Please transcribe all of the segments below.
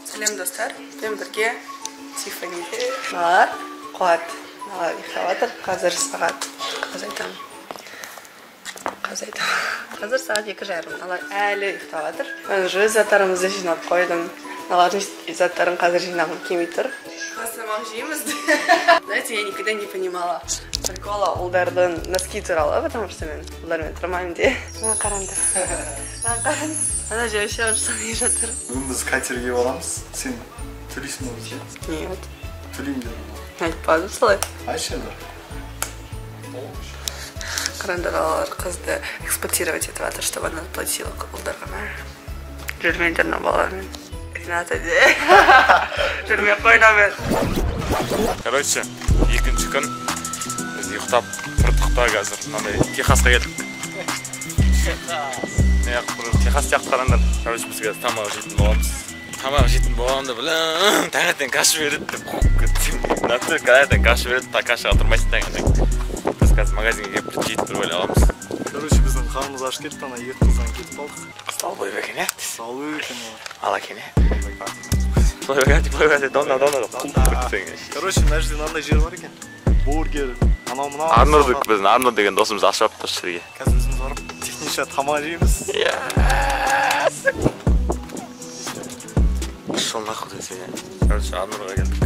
Сәлем достар, мен бірге Тиффаниде бар, Қуат ұйықтаватыр. Қазір сағат қазір сағат 2:30. Алар әлі ұйықтаватыр. Мен уже заттарымызды жинап қойдым. Алардың заттарын қазір жинағым келмей тұр. Тамақ жейміз. Знаете, я никогда не понимала прикола ұлдардың носки туралы, потому что мен ұлдармен тұрмаймын де. Маған қараңдар. Ана жайша ұрсамай жатыр. Бүгін біз катерге барамыз. Сен төлейсің бе бізге? Нет. Төлеймін дедім. Айтпадым солай. Айтшы енді. Қараңдар, алар қызды эксплуатировать етіп жатыр, чтобы она платила ұлдарға. Жүрмеңдер мына баламен. Рената де. Жүрмей қойна мен. Короче, екінші күн біз ұйықтап тұрдық та қазір мынандай Техасқа келдік. Техас сияқты қараңдар. Короче, біз қазір тамақ жейтін боламыз. Тамақ жейтін боламды білім. Таңертең каша береді деп қуып кеттім. Натур таңертең каша береді, кашаға тұрмайсың таңертең. Біз қазір магазинге келіп жейтін тұрып ойлай аламыз. Короче, біздің қарнымыз ашып кетті, ана екі қыздан кетіп қалдық. Столбой бекен, е? Столбой бекен. Ала кен, е? Плойбекен, донна. Короче, мына жерде мынандай жер бар екен. Бургер, анау мынау. Арнұрдық біздің, Арнұр деген досымыз ашып тұр жерге. Қазір өзіміз барып техниша тамақ жейміз. Шыл нахуй десе. Короче, Арнұрға келдік.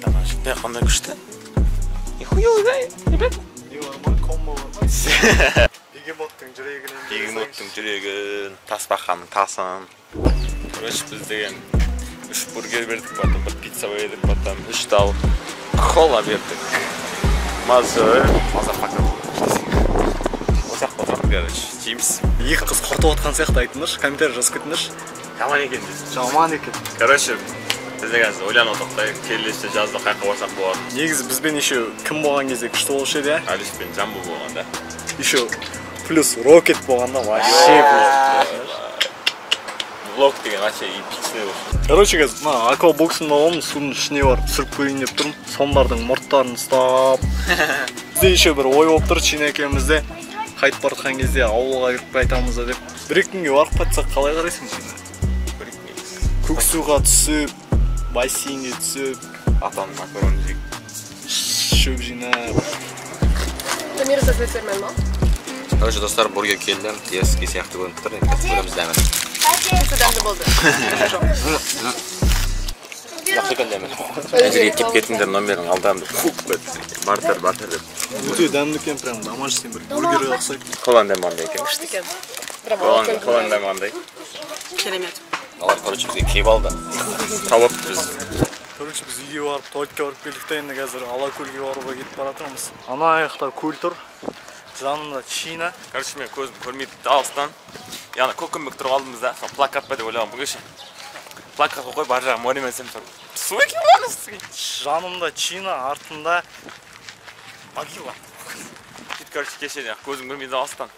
Тамақ жейміз. Не, қандай күшті? Нихуя, ребята. Бегемоттың жүрегін, тасбақаның тасын. Короче, біз деген 3 бургер бердік, потом 1 пицца бердік, потом 3 тал кола бердік. Маза пака. Осақ отырмыз, короче, жейміз. Екі қыз құртып отқан сияқты айтыңдаршы, комментарий жазып кетіңдерші. Жаман екен дейсіз. Жаман екен. Короче, бізде қазір ойланып отырмыз, келесі жазда қайқа барсақ болады. Негізі бізбен еще кім болған кезде күшті болушы еді, ә? Алис пен Джамбо болғанда. Еще плюс Рокет болғанда вообще. Влог деген вообще эпичный болды. Короче, қазір мына аквабоксында оламын, судың ішіне барып түсіріп қойын деп тұрмын. Сомдардың мұрттарын ұстап. Бізде еще бір ой болып тұр, Чина екеумізде қайтып баратқан кезде ауылға кіріп қайтамыз деп. Бір-екі күнге барып қайтсақ қалай қарайсың, Чина? Көксуға түсіп, бассейнге түсіп, атаның макарон жейік. шөп жинап. Тамир закрыт фермен ма? Короче, достар, бургер келді, тески сияқты көрініп тұр, енді көреміз дәмін. Суданды болды. Жақсы екен дәмін. Әзірге кеп кетіңдер номерін алдамды. Бартер деп. Өте дәмді екен, прям домашний бір бургерге ұқсайды. Қолан дәм андай екен. Қолан дәм андай. Керемет. Алар, короче, бізге кеп алды. Тауып біз. Короче, біз үйге барып, туалетке барып келдік та, енді қазір Алакөлге баруға кетіп баратырмыз. Ана аяқта көл тұр. Жанында Чина. Короче, мен көзім көрмейді алыстан. Яғни көкембек тұрып алдымызда, плакат па деп ойлағам бүгінше. Плакат қой, бар жағы море мен сен тұр. Су екен ғой сізге. Жанымда Чина, артында Могила. Короче, кеше көзім көрмейді алыстан.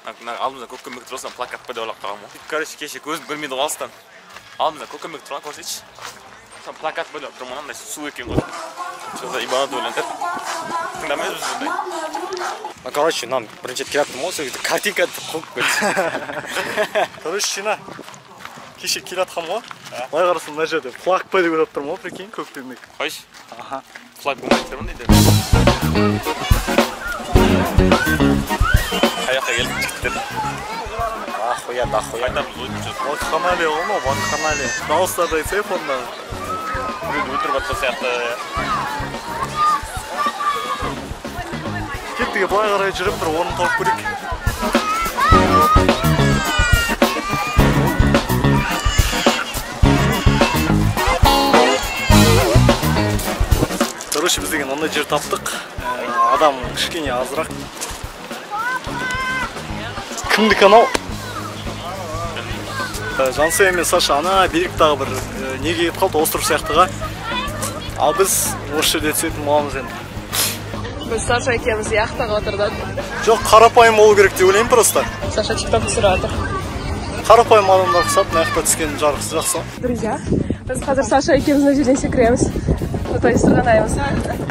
Алдымызда көкембек тұрған плакат па деп ойлап қалғам ғой. Короче, кеше көзім көрмейді алыстан. Алдымызда көкембек тұрған көрсетші. Плакат па деп тұрмын, андай су екен ғой. Что-то ибанат ойлантыр. Тыңдамайсыз бұндай. Короче, нам бірінші келаттым ғой, сол кезде картинка қойып кетті. Короче, Чина. Кеше келатқам ғой. Былай қарасам мына жерде флаг па деп ойлап тұрмын ғой, прикинь, көкпемек. Қойшы. Аха. Флаг болмай тұрмын дейді. Қаяққа келдік жігіттер. Ахуя. Қайтамыз өтіп жүріп. Вакханалия ғой ма, вакханалия. Дауыстарды айтсай фондағы. Өлтіріп атпа сияқты. Кеттіге былай қарай жүріп бір орын тауып көрейік. Короче, біз деген ондай жер таптық. Адам кішкене азырақ. Кімдікі анау? Жансая мен Саша ана беріктағы бір неге кетіп қалды, остров сияқтыға. Ал біз осы жерде түсетін боламыз енді. Біз Саша екеуміз яхтаға отырдық. Жоқ, қарапайым болу керек деп ойлаймын просто. Саша тикток түсіріп жатыр. Қарапайым адамдар құсап, мына жақта түскен жарықсы жақсы. Друзья, біз қазір Саша екеуміз мына жерден секіреміз. Фото сырғанаймыз.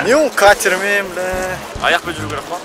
Не ол катермен, бля. Аяқпен жүру керек па?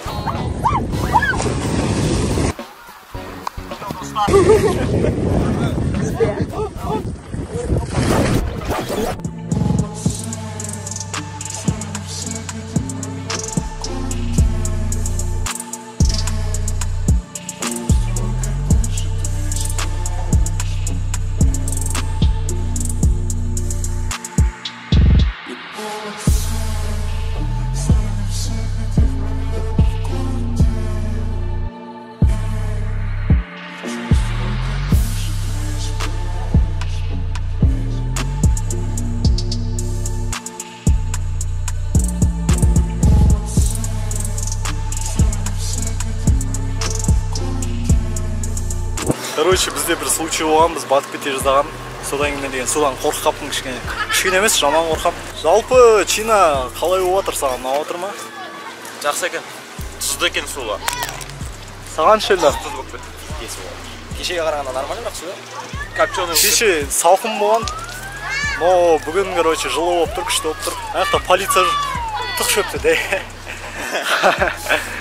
Короче, бізде бір случай болған, біз батып кете жаздаған. Содан кейін мен деген судан қорқып қаптым кішкене. Кішкене емес, жаман қорқам. Жалпы Чина қалай болып жатыр, саған ұнап отыр ма? Жақсы екен. Тұзды екен суға. Саған ше да? Тұз болып кетті. Кешеге қарағанда нормально су? Копченый. Кеше салқын болған. Но бүгін, короче, жылы болып тұр, күшті болып тұр. Аяқта полиция тұқ шөпті де.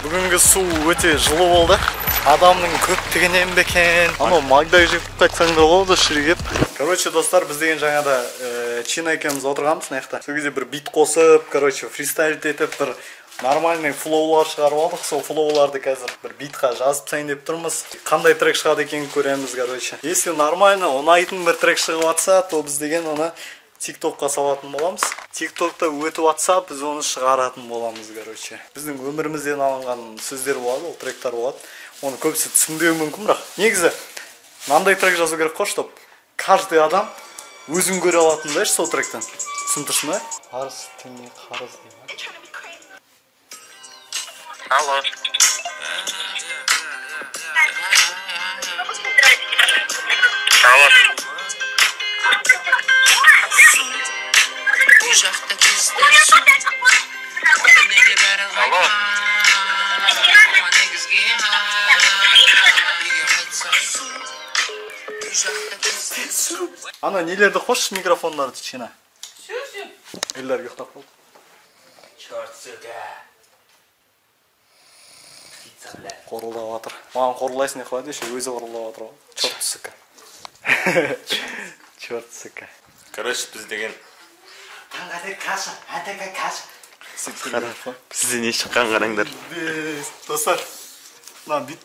Бүгінгі су өте жылы болды. Адамның көптігінен бе екен. Анау Магдай жеп қайтсаң да болады шірігеп. Короче, достар, біз деген жаңада Чина екеніміз отырғанбыз мынаяқта. Сол кезде бір бит қосып, короче, фристайлд етіп, бір нормальный флоулар шығарып алдық. Сол флоуларды қазір бір битқа жазып тастайын деп тұрмыз. Қандай трек шығады екенін көреміз, короче. Если нормально, ұнайтын бір трек шығып жатса, то біз деген оны TikTokқа салатын боламыз. TikTokта өтіп жатса, біз оны шығаратын боламыз, короче. Біздің өмірімізден алынған сөздер болады, ол тректар болады. Оны көбісі түсінбеуі мүмкін, бірақ негізі мынандай трек жазу керек қой, чтоб каждый адам өзін көре алатындай сол тректен. Түсіндірсің бе? Қарыз түнне қарыз деймін. Алло. Алло. Алло. Ана нелерді қош микрофондарды Чина. Елдер ұйықтап қалды. Қорылдап жатыр. Маған қорылайсың не қылады, еще өзі қорылдап жатыр. Черт сука. Черт сука. Короче, біз деген Сөйтіп бізде не шыққан қараңдар. Достар, мына бит.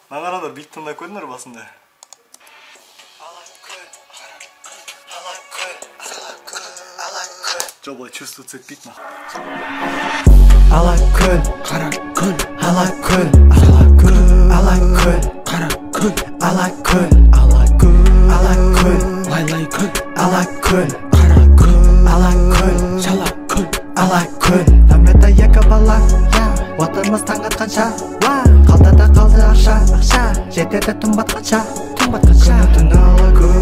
Мына қараңдар, бит тыңдап көрдіңдер басында. Жобалай чувствуется битно. Алакөл, қаракөл, алакөл, алакөл, алакөл, қаракөл, алакөл, алакөл, алакөл, лайлайкөл, алакөл, қаракөл, алакөл, шалакөл, алакөл. Намета екі бала, отырмыз таң атқанша, қалтада қалды ақша, жетеді түн батқанша, күні түні алакөл,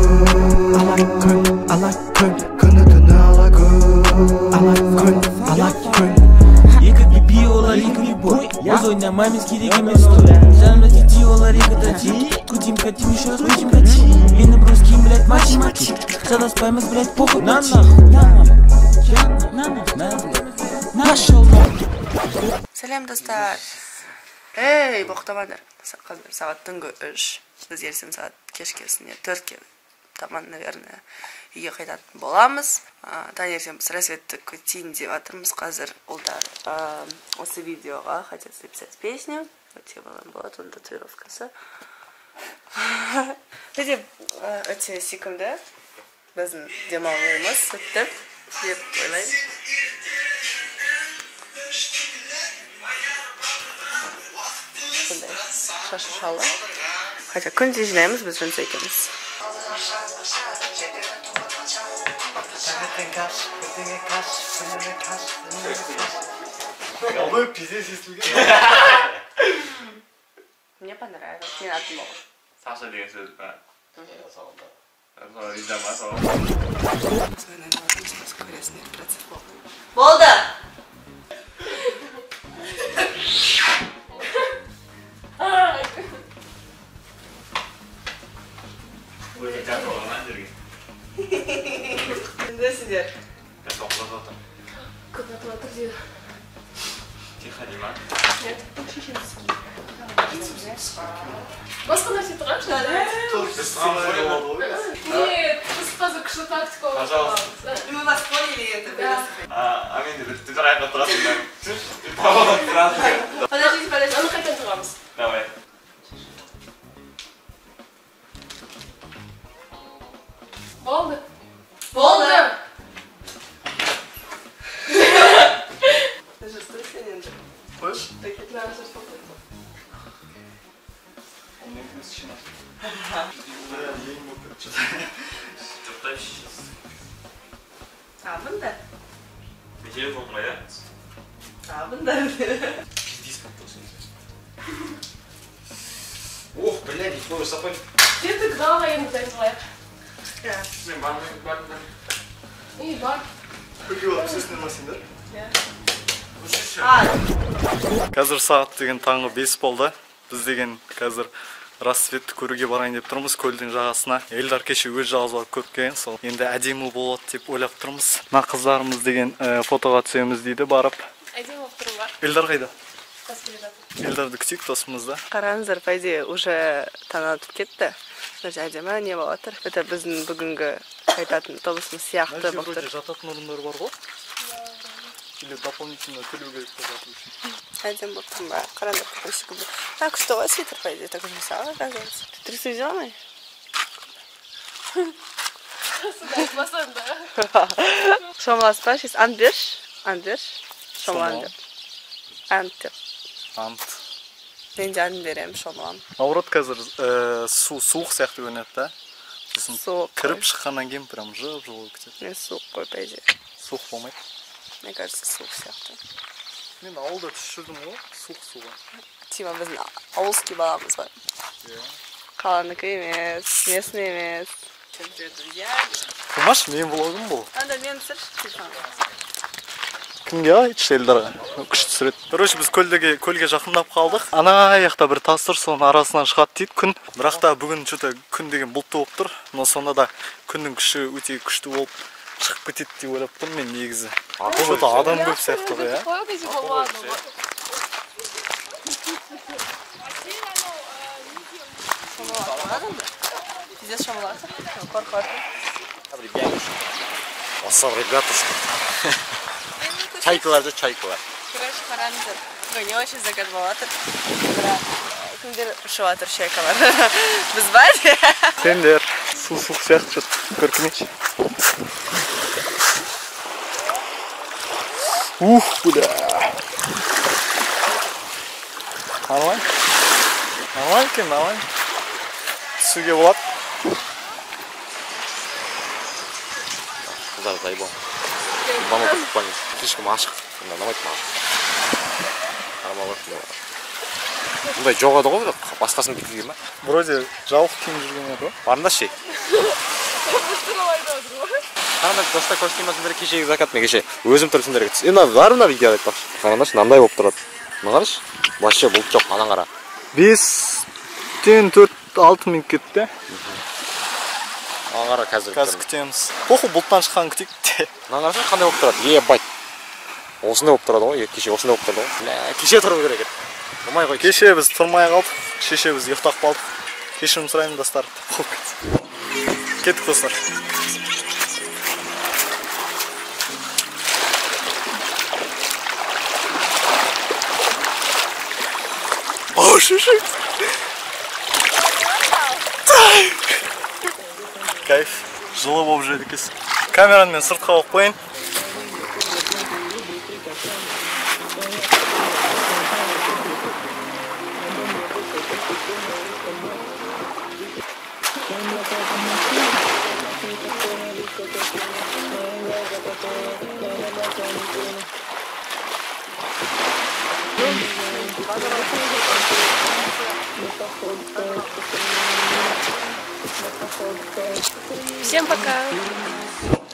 алакөл, алакөл, күні түні алакөл, алакөл. Екі биби олар екі бой, өз ойна мамес керек емес той. Жанымда тити олар екі тати, кутим катим еще раз кутим кати. Мені броским, блядь, математик, жаласпаймыз, блядь, похуй пати. Нашел. Сәлем достар. Ей, боқтамадар. Қазір сағат түнгі 3. Біз ерсем сағат кешкесіне 4-ке таман, наверное, үйге қайтатын боламыз. Таңертең біз рассветті күтейін деп жатырмыз. Қазір ұлдар осы видеоға хотят записать песню. Өте болады, оның татуировкасы. Өте сүйкімді. Біздің демалуымыз өтті деп ойлаймын. Шашы шалы. Хотя күнде жинаймыз, біз жынса екенбіз. Мне понравилось, не надо много. Саша деген сөз бе? Болды! Сіздер? Көп атып отыр дейді. Тихо, Дима. Нет, шешеміз. Басқа нәрсе тұрған шығар? Нет, біз қазір күшті тактика болып. Пожалуйста. Мы вас поняли это. А мен де бір түзір аяққа тұрасың. Подождите, аны қайтан тұрамыз? Давай. Болды. Болды. Қойш? Абында. Телефон ғой, иә? Абында. Ох, блядь, твой сапой. Кеттік залға енді дайындалайық. Мен бардым. И бар. Күлге барып сөз сынамасыңдар? А, Қазір сағат деген таңғы 5 болды. Біз деген қазір рассветті көруге барайын деп тұрмыз көлдің жағасына. Елдар кеше өз жалғыз барып көріп келген, сол енді әдемі болады деп ойлап тұрмыз. Мына қыздарымыз деген фотоға түсеміз дейді барып. әдемі болып тұрмын ба? Елдар қайда? Қасбеледі. Елдарды күтейік досымызды. Қараңыздар, по идее, уже таң атып кетті. Әдемі не болып жатыр. Это біздің бүгінгі айтатын тобысымыз сияқты болып тұр. Жататын орындар бар ғой? Или дополнительно төлеу керек жату үшін? Әдемі болып тұрмын ба? Қараңыздар, какой губы. Так, что у вас свитер, по идее, так же самое, оказывается. Ты трисы зеленый? Шомласпа, сейчас Андерш. Шомландер. Ант. Мен де атын беремін, шомлан. Наоборот, қазір суық сияқты көрінеді да. Суық. Кіріп шыққаннан кейін прям жылы кетеді. Мен суық қой, по идее. Суық болмайды. Мне кажется, суық сияқты. Мен ауылда түсірдім ғой, суық суға. Тима біздің ауылский баламыз бар. Қаланыкі емес, местный емес. Всем привет, друзья. Қымаш, мен влогым бұл. Анда мен түсірші телефон. Кімге айтшы Елдарға? Күшті түсіреді. Короче, біз көлге жақындап қалдық. Ана аяқта бір тас тұр, соның арасынан шығады дейді күн. Бірақ та бүгін күн деген бұлтты болып тұр. Но сонда да күннің күші өте күшті болып шығып кетеді деп ойлап тұрмын мен негізі. Бұл адам көп сияқты ғой, иә? Здесь шомлатор? Қорқатын. Осал ребятушки. Чайкалар да чайкалар. Короче, қараңыздар. Бүгін не очень закат болып жатыр. Бірақ кімдер ұшып жатыр шайкалар. Біз ба? Сендер суық сияқты көркінеші. Бля. Нормально? Нормально екен, нормально. Түсуге болады. Қыздар заебал. Бану да купальник. Слишком ашық. Ұнамайды маған. Қарамалады. Бұндай жоғады ғой, басқасын кеткен ма? Вроде жауық киім жүрген еді ғой. Барында ше. Қараңдар, достар көрсетемесіңдер кешегі закат мен кеше өзім тұрып сендерге түс. Енді барына видео айтпақшы. Қараңдаршы, мынандай болып тұрады. Мына қарашы. Вообще бұлт жоқ, анан қара. 5-тен 4-6 минут кетті. Анан қара қазір күтеміз. Қоқы бұлттан шыққан күтейік те. Мына қарашы қандай болып тұрады? Ебать. Осындай болып тұрады ғой, кеше осындай болып тұрады ғой. Кеше тұру керек еді. Тұрмай қой. Кеше біз тұрмай қалдық, шеше біз ұйықтап қалдық. Кешірім сұраймын достар. Кеттік достар. О, шеше. Кайф. Жылы болып жүреді екенсің. Камераны мен сыртқа алып қойын. Всем пока.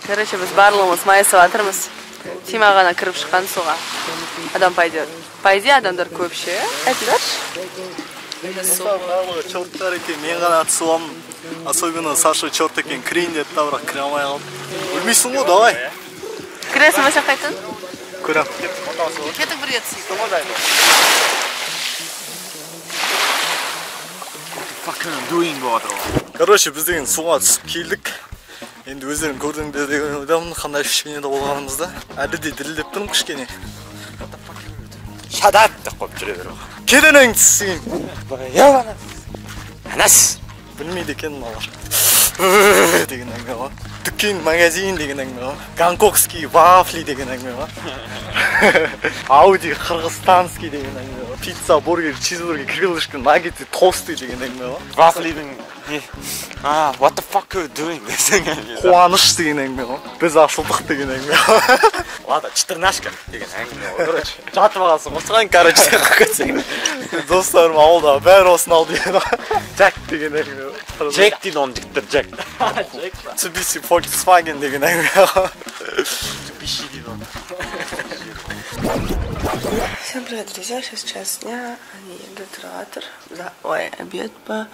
Короче, біз барлығымыз майысып жатырмыз. Тима ғана кіріп шыққан суға. Адам пойдет. По идее, адамдар көп ше. Айтыңдаршы. Барлығы черттар екен, мен ғана түсіп аламын. Особенно Саша черт екен, кірейін деді да, бірақ кіре алмай қалды. Өлмейсің ғой, давай. Кіресің ба сен қайтын? Көрем. Кеттік бірге түсейік. fuck doing болып жатыр. Короче, біз деген суға түсіп келдік. Енді өздерің көрдіңдер деген ойдамын, қандай ощущениеде болғанымызда. Әлі де дірілдеп тұрмын кішкене. Shut up деп қойып жүре беру. Кеденең түсін. Яғана. Анас. Білмейді екен мыналар. Деген әңгіме ғой. Дүкен, магазин деген әңгіме ғой. Гонконгский вафли деген әңгіме ғой. Ауди Қырғызстанский деген әңгіме ғой. Пицца, бургер, чизбургер, крылышко, наггетсы, тосты деген әңгіме ғой. Вафлидің what the fuck are you doing? Қуаныш деген әңгіме ғой. Біз асылдық деген әңгіме ғой. Ладно, 14 деген әңгіме ғой. Короче, жатып аласың, осыған короче қаққансың. Достарым ауылда бәрі осыны алды деген Джек деген әңгіме ғой. Джек дейді оны жігіттер, Джек. Mitsubishi Volkswagen деген әңгіме ғой. Mitsubishi дейді оны. Всем привет, друзья! Сейчас час дня, они едут в Риватор. Обед по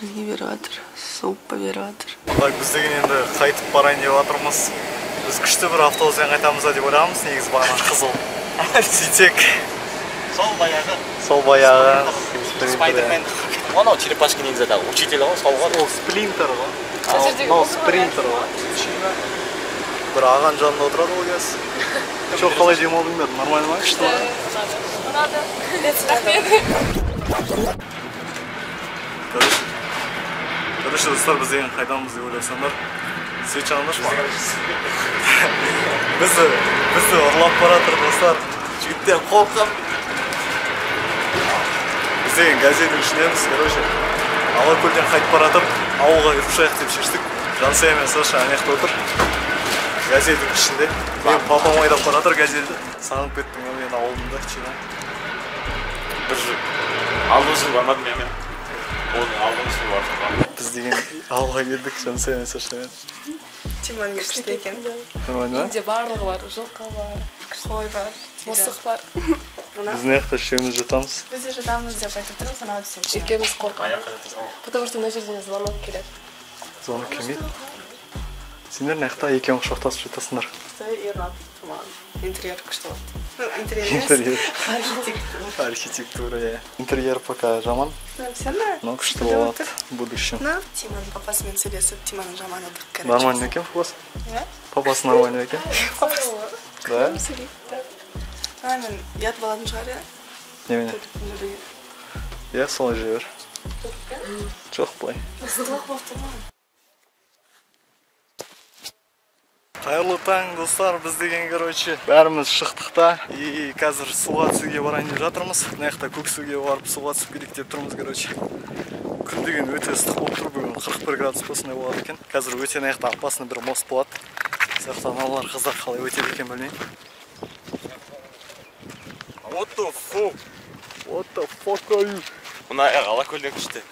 Риватор, суп по Риватор. Так, біз деген енді қайтып барайын деп жатырмыз. Біз күшті бір автобуспен қайтамыз деп ойлағанбыз, негізі бағана қызыл. Сөйтсек. Сол баяғы. Спайдермен. Анау черепашки ниндзядағы учитель ғой, сол ғой. Ол спринтер ғой. Ол спринтер ғой. Бір аған жанында отырады ол кез. Çok қалай демалдыңдар, нормально ма? Күшті ма? Надо. Короче, достар, біз деген қайдамыз деп ойласаңдар. Свет жағындашы ма? Бізді ұрлап баратыр, достар. Жігіттер қорқам. Біз деген газеттің ішінеміз, короче. Алакөлден қайтып баратыр, ауылға үршаяқ деп шештік. Жансая мен Саша анаяқта отыр. Газеттің ішінде. Мен папам айдап баратыр газетті. Сағынып кеттім мен ауылымда кішкене. Бір алдың жыл бармадым мен. Оның алдың жыл бар. Біз деген ауылға келдік, Жансая мен Сашамен. Тиман күшті екен. Нормально ма? Үйде барлығы бар, жылқы бар, қой бар, мысық бар. Біз неқта үшеуміз жатамыз. Біз де жатамыз деп айтып тұрмыз, анау түсем. Екеуміз қорқамыз. Потому что мына жерден звонок келеді. Звонок келмейді. Сендер неқта екеуің құшақтасып жатасыңдар. Иран, Туман. Интерьер күшті болды. Интерьер Интерьер. архитектура. Архитектура, иә. Интерьер пока жаман. Все да? Но күшті болады в будущем. Тиман папасымен сөйлесіп, Тиманның жаман отыр. Нормально екен папасы? Иә? Папасы нормально екен? Да? Мен ұят баладым шығар, иә? Немене? Иә, солай жүре бер. Жоқ былай. Қайырлы таң, достар, біз деген, короче, бәріміз шықтық та. И қазір суға түсуге барайын деп жатырмыз. Наяқта көксуге барып суға түсіп келейік деп тұрмыз, короче. Күн деген өте ыстық болып тұр, бүгін 41 градус осындай болады екен. Қазір өте наяқта опасный бір мост болады. Сияқты аналар қыздар қалай өтеді екен білмеймін. What the fuck? What the fuck are you? Мына Алакөлден күшті.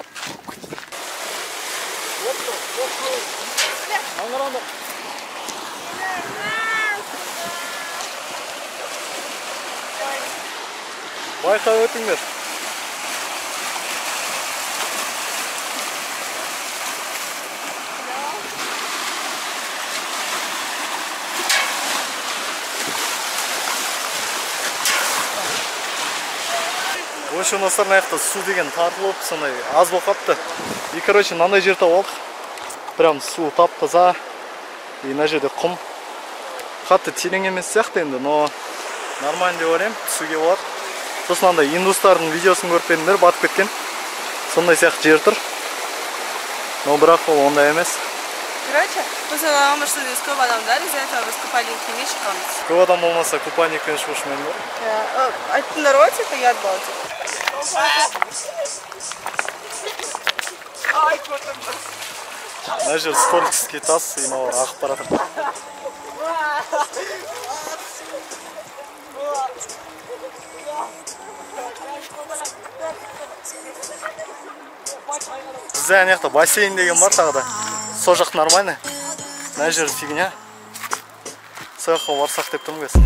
What the fuck are you? Аңыранда. Байқап өтіңдер. В общем, достар, мынаяқта су деген тартылып, сондай аз болып қапты. И, короче, мынандай жер тауып алдық. Прям су тап-таза. И мына жерде құм. Қатты терең емес сияқты енді, но нормально деп ойлаймын, түсуге болады. Сосын андай индустардың видеосын көріп едіңдер, батып кеткен. Сондай сияқты жер тұр. Но бірақ ол ондай емес. Короче, после того, что здесь көп адамдар, из-за этого біз купальник кимей шығамыз. Көп адам болмаса купальникпен шығу шымен бар. Айттыңдар ғой, типа, ұят болды. Мына жер столический тас, и мынау ағып бара жатыр. Бізде анаяқта бассейн деген бар тағы да. Сол жақ нормально. Мына жер фигня. Сол жаққа барсақ деп тұрмын қазір.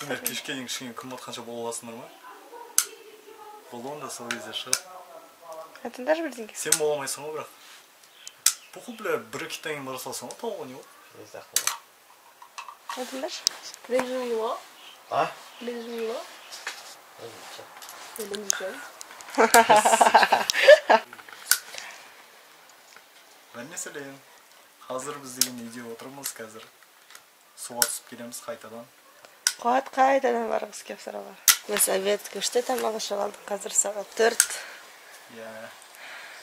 Сендер кешке дейін кішкене күн батқанша болып аласыңдар ма? Болды онда сол кезде шығып. Айтыңдар бірдеңке. Сен бола алмайсың ғой бірақ. Бұқыл бля бір-екі таңын бара салсаң ғой тауға не болды? Айтыңдаршы. Режимло. А? Режимло. Мәселен, қазір біз деген үйде отырмыз қазір. Суға түсіп келеміз қайтадан. Қайтадан барғыз кеп сұралар. Біз обед күшті тамақ ішіп алдық, қазір сағат 4.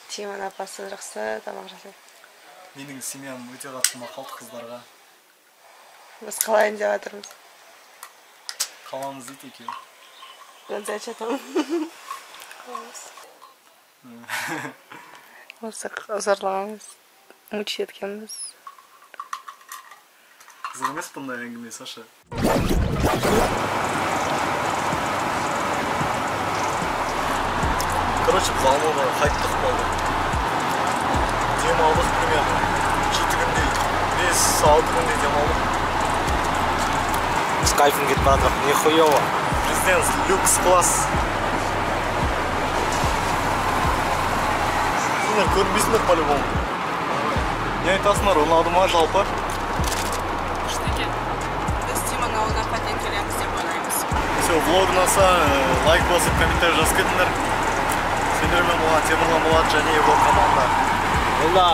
Тимон апасы жақсы тамақ жасайды. Менің семьям өте қатты мақалды қыздарға. Біз қалайын деп жатырмыз. Қаламыз дейді екеуі. Мен зачетім. Осы зорлағанбыз, мучи еткенбіз. Қызық емес бұндай әңгіме, Саша. Короче, біз Алматыға қайттық болды. Демалдық примерно 7 күндей, 5-6 күндей демалдық. С кайфом кетіп бара жатыр, не хуёво. Президент люкс класс. Сендер көрінбейсіңдер по-любому. Не айтасыңдар, ұнады ма жалпы? Күшті екен. Біз Тимон ауылына пәтен келеміз деп ойлаймыз. Все, влог ұнаса, лайк басып, комментарий жазып кетіңдер. Сендермен болған Темірлан Болат және его команда. Онда